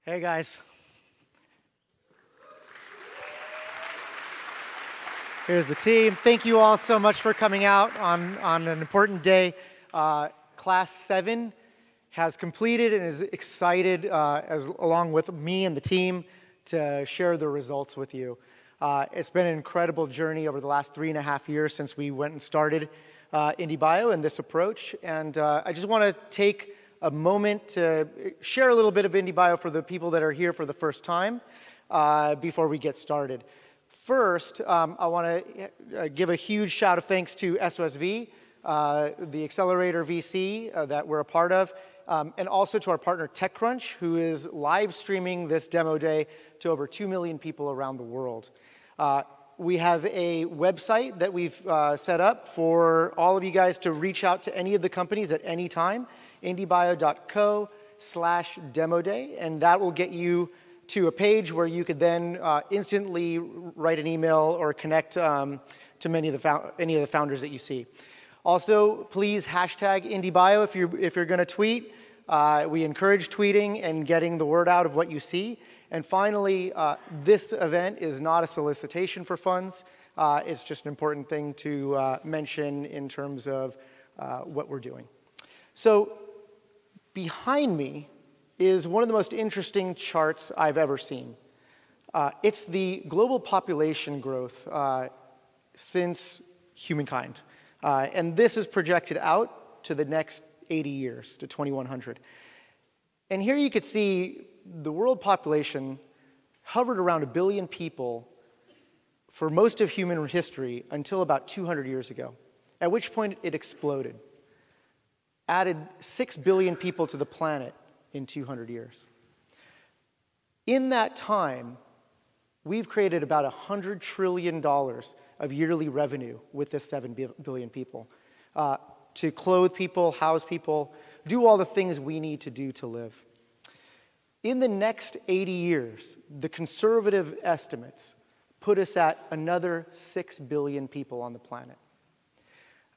Hey guys. Here's the team. Thank you all so much for coming out on an important day. Class 7 has completed and is excited, along with me and the team, to share the results with you. It's been an incredible journey over the last 3.5 years since we went and started IndieBio and this approach. And I just want to take a moment to share a little bit of IndieBio for the people that are here for the first time before we get started. First, I want to give a huge shout of thanks to SOSV, the accelerator VC that we're a part of, and also to our partner TechCrunch, who is live streaming this demo day to over 2 million people around the world. We have a website that we've set up for all of you guys to reach out to any of the companies at any time, indiebio.co/demo day, and that will get you to a page where you could then instantly write an email or connect to any of the founders that you see. Also, please hashtag IndieBio if you're going to tweet. We encourage tweeting and getting the word out of what you see. And finally, this event is not a solicitation for funds. It's just an important thing to mention in terms of what we're doing. So behind me is one of the most interesting charts I've ever seen. It's the global population growth since humankind. And this is projected out to the next 80 years, to 2100. And here you could see the world population hovered around 1 billion people for most of human history until about 200 years ago, at which point it exploded, added 6 billion people to the planet in 200 years. In that time, we've created about $100 trillion of yearly revenue with this 7 billion people to clothe people, house people, do all the things we need to do to live. In the next 80 years, the conservative estimates put us at another 6 billion people on the planet.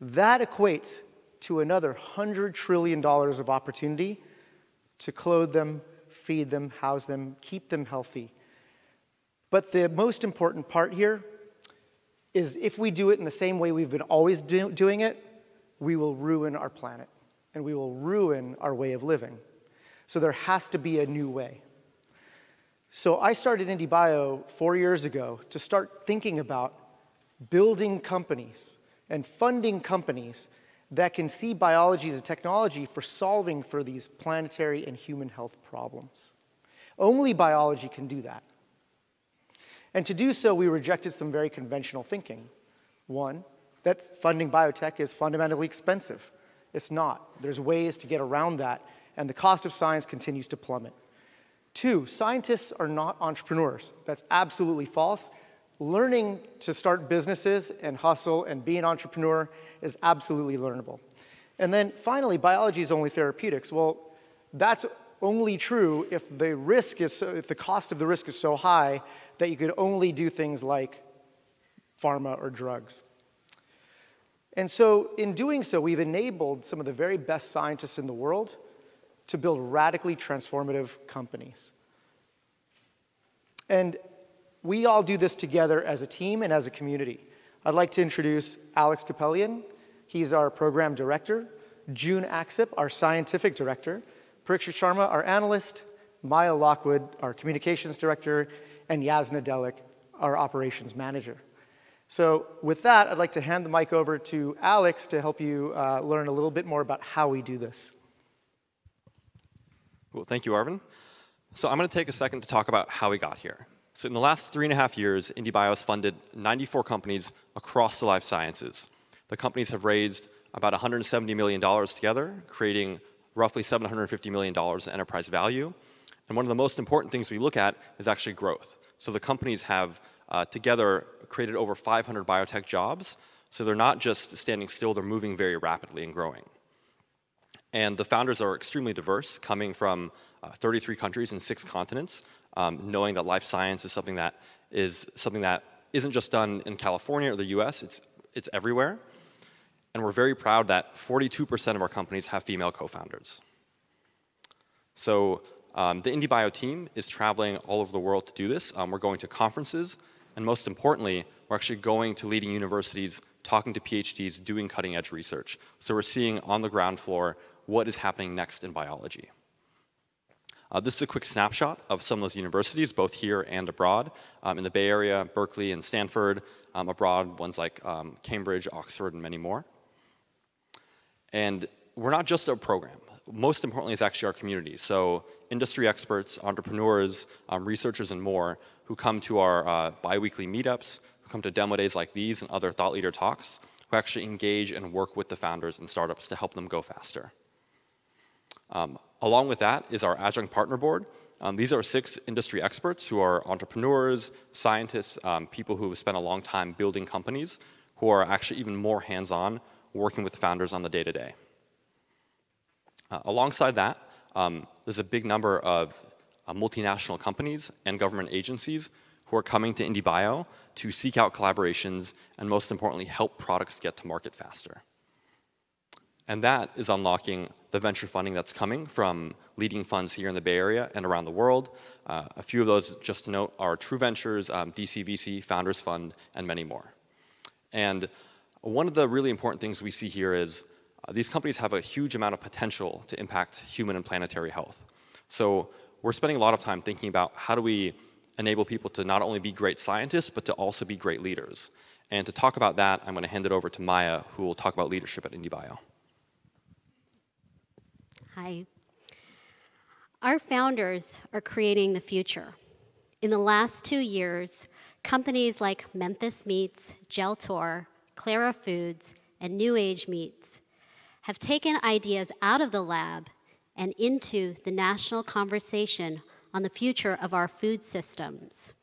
That equates to another $100 trillion of opportunity to clothe them, feed them, house them, keep them healthy. But the most important part here is if we do it in the same way we've been always doing it, we will ruin our planet, and we will ruin our way of living. So there has to be a new way. So I started IndieBio 4 years ago to start thinking about building companies and funding companies that can see biology as a technology for solving for these planetary and human health problems. Only biology can do that. And to do so, we rejected some very conventional thinking. One, that funding biotech is fundamentally expensive. It's not. There's ways to get around that, and the cost of science continues to plummet. Two, scientists are not entrepreneurs. That's absolutely false. Learning to start businesses and hustle and be an entrepreneur is absolutely learnable. And then finally, biology is only therapeutics. Well, that's only true if if the cost of the risk is so high that you could only do things like pharma or drugs. And so in doing so, we've enabled some of the very best scientists in the world to build radically transformative companies. And we all do this together as a team and as a community. I'd like to introduce Alex Kapelian. He's our program director. June Axip, our scientific director. Pariksha Sharma, our analyst. Maya Lockwood, our communications director. And Yasna Delik, our operations manager. So with that, I'd like to hand the mic over to Alex to help you learn a little bit more about how we do this. Cool. Thank you, Arvin. So I'm going to take a second to talk about how we got here. So in the last 3.5 years, IndieBio has funded 94 companies across the life sciences. The companies have raised about $170 million together, creating roughly $750 million in enterprise value. And one of the most important things we look at is actually growth. So the companies have together created over 500 biotech jobs. So they're not just standing still, they're moving very rapidly and growing. And the founders are extremely diverse, coming from 33 countries and 6 continents, knowing that life science is something that isn't just done in California or the US, it's everywhere. And we're very proud that 42% of our companies have female co-founders. So The IndieBio team is traveling all over the world to do this. We're going to conferences, and most importantly, we're actually going to leading universities, talking to PhDs, doing cutting-edge research. So we're seeing on the ground floor what is happening next in biology. This is a quick snapshot of some of those universities, both here and abroad. In the Bay Area, Berkeley and Stanford. Abroad, ones like Cambridge, Oxford, and many more. And we're not just a program. Most importantly is actually our community. So industry experts, entrepreneurs, researchers, and more who come to our bi-weekly meetups, who come to demo days like these and other thought leader talks, who actually engage and work with the founders and startups to help them go faster. Along with that is our adjunct partner board. These are 6 industry experts who are entrepreneurs, scientists, people who have spent a long time building companies, who are actually even more hands-on, working with the founders on the day-to-day. Alongside that, there's a big number of multinational companies and government agencies who are coming to IndieBio to seek out collaborations and, most importantly, help products get to market faster. And that is unlocking the venture funding that's coming from leading funds here in the Bay Area and around the world. A few of those, just to note, are True Ventures, DCVC, Founders Fund, and many more. And one of the really important things we see here is these companies have a huge amount of potential to impact human and planetary health. So we're spending a lot of time thinking about how do we enable people to not only be great scientists, but to also be great leaders. And to talk about that, I'm going to hand it over to Maya, who will talk about leadership at IndieBio. Hi. Our founders are creating the future. In the last 2 years, companies like Memphis Meats, Geltor, Clara Foods, and New Age Meats have taken ideas out of the lab and into the national conversation on the future of our food systems.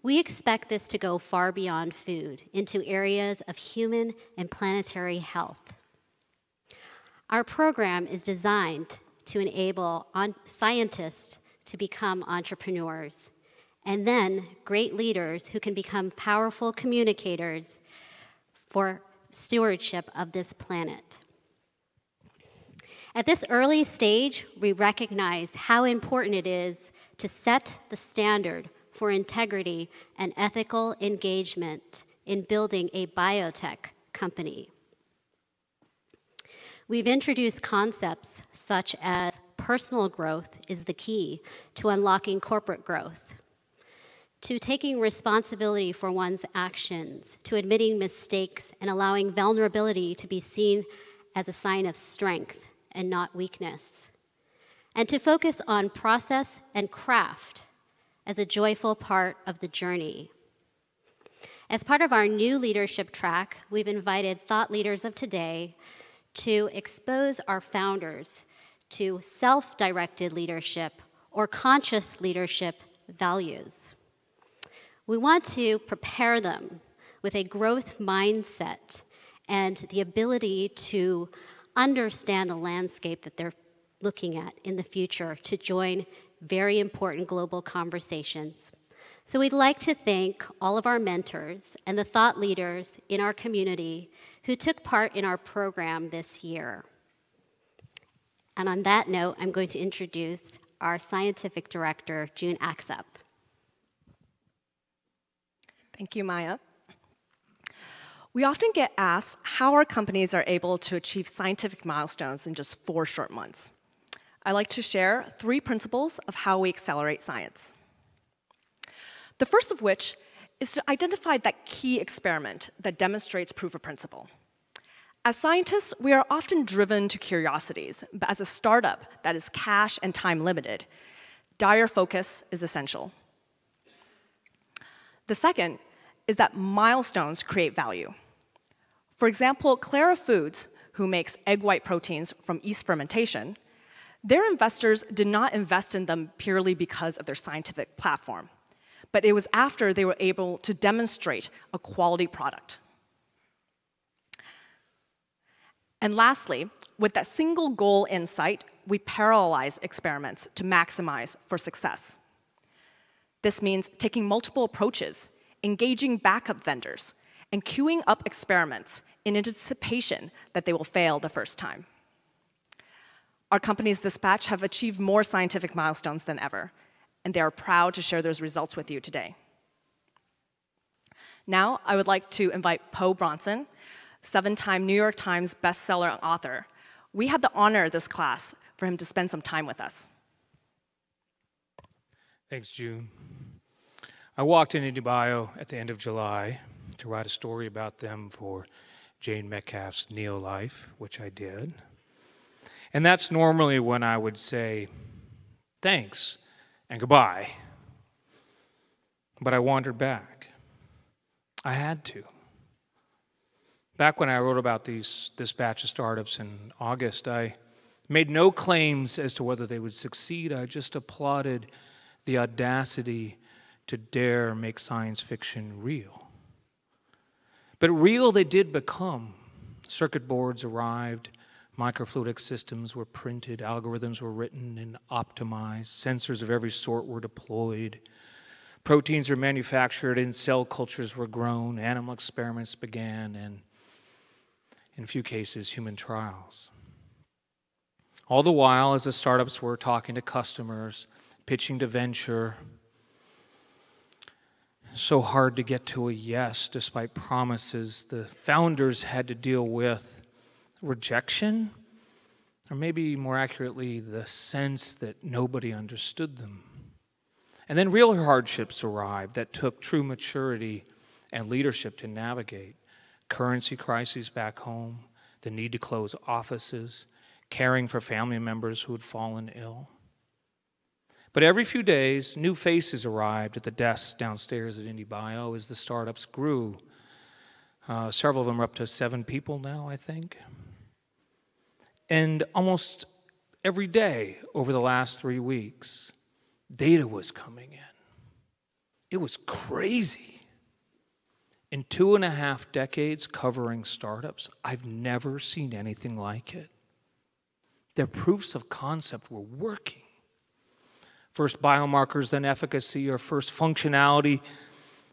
We expect this to go far beyond food, into areas of human and planetary health. Our program is designed to enable scientists to become entrepreneurs, and then great leaders who can become powerful communicators for stewardship of this planet. At this early stage, we recognize how important it is to set the standard for integrity and ethical engagement in building a biotech company. We've introduced concepts such as personal growth is the key to unlocking corporate growth, to taking responsibility for one's actions, to admitting mistakes and allowing vulnerability to be seen as a sign of strength and not weakness, and to focus on process and craft as a joyful part of the journey. As part of our new leadership track, we've invited thought leaders of today to expose our founders to self-directed leadership or conscious leadership values. We want to prepare them with a growth mindset and the ability to understand the landscape that they're looking at in the future to join very important global conversations. So we'd like to thank all of our mentors and the thought leaders in our community who took part in our program this year. And on that note, I'm going to introduce our scientific director, June Axup. Thank you, Maya. We often get asked how our companies are able to achieve scientific milestones in just 4 short months. I'd like to share 3 principles of how we accelerate science. The first of which is to identify that key experiment that demonstrates proof of principle. As scientists, we are often driven to curiosities, but as a startup that is cash and time limited, dire focus is essential. The second is that milestones create value. For example, Clara Foods, who makes egg white proteins from yeast fermentation, their investors did not invest in them purely because of their scientific platform, but it was after they were able to demonstrate a quality product. And lastly, with that single goal in sight, we parallelize experiments to maximize for success. This means taking multiple approaches, engaging backup vendors, and queuing up experiments in anticipation that they will fail the first time. Our companies this batch have achieved more scientific milestones than ever, and they are proud to share those results with you today. Now, I would like to invite Poe Bronson, 7-time New York Times bestseller author. We had the honor this class for him to spend some time with us. Thanks, June. I walked in IndieBio at the end of July to write a story about them for Jane Metcalfe's Neo-Life, which I did. And that's normally when I would say thanks and goodbye. But I wandered back. I had to. Back when I wrote about this batch of startups in August, I made no claims as to whether they would succeed. I just applauded the audacity to dare make science fiction real. But real they did become. Circuit boards arrived, microfluidic systems were printed, algorithms were written and optimized, sensors of every sort were deployed, proteins were manufactured, and cell cultures were grown, animal experiments began, and in a few cases, human trials. All the while, as the startups were talking to customers, pitching to venture, so hard to get to a yes despite promises, the founders had to deal with rejection, or maybe more accurately, the sense that nobody understood them. And then real hardships arrived that took true maturity and leadership to navigate. Currency crises back home, the need to close offices, caring for family members who had fallen ill. But every few days, new faces arrived at the desks downstairs at IndieBio as the startups grew. Several of them are up to 7 people now, I think. And almost every day over the last 3 weeks, data was coming in. It was crazy. In 2.5 decades covering startups, I've never seen anything like it. Their proofs of concept were working. First biomarkers, then efficacy, or first functionality,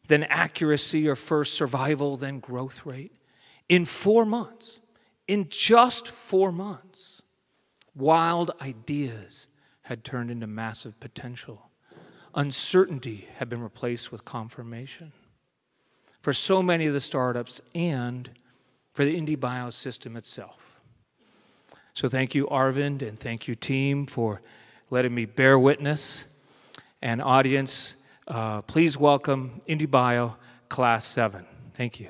then accuracy, or first survival, then growth rate. In 4 months, in just 4 months, wild ideas had turned into massive potential. Uncertainty had been replaced with confirmation. For so many of the startups and for the IndieBio system itself. So thank you, Arvind, and thank you, team, for letting me bear witness. And audience, please welcome IndieBio Class 7. Thank you.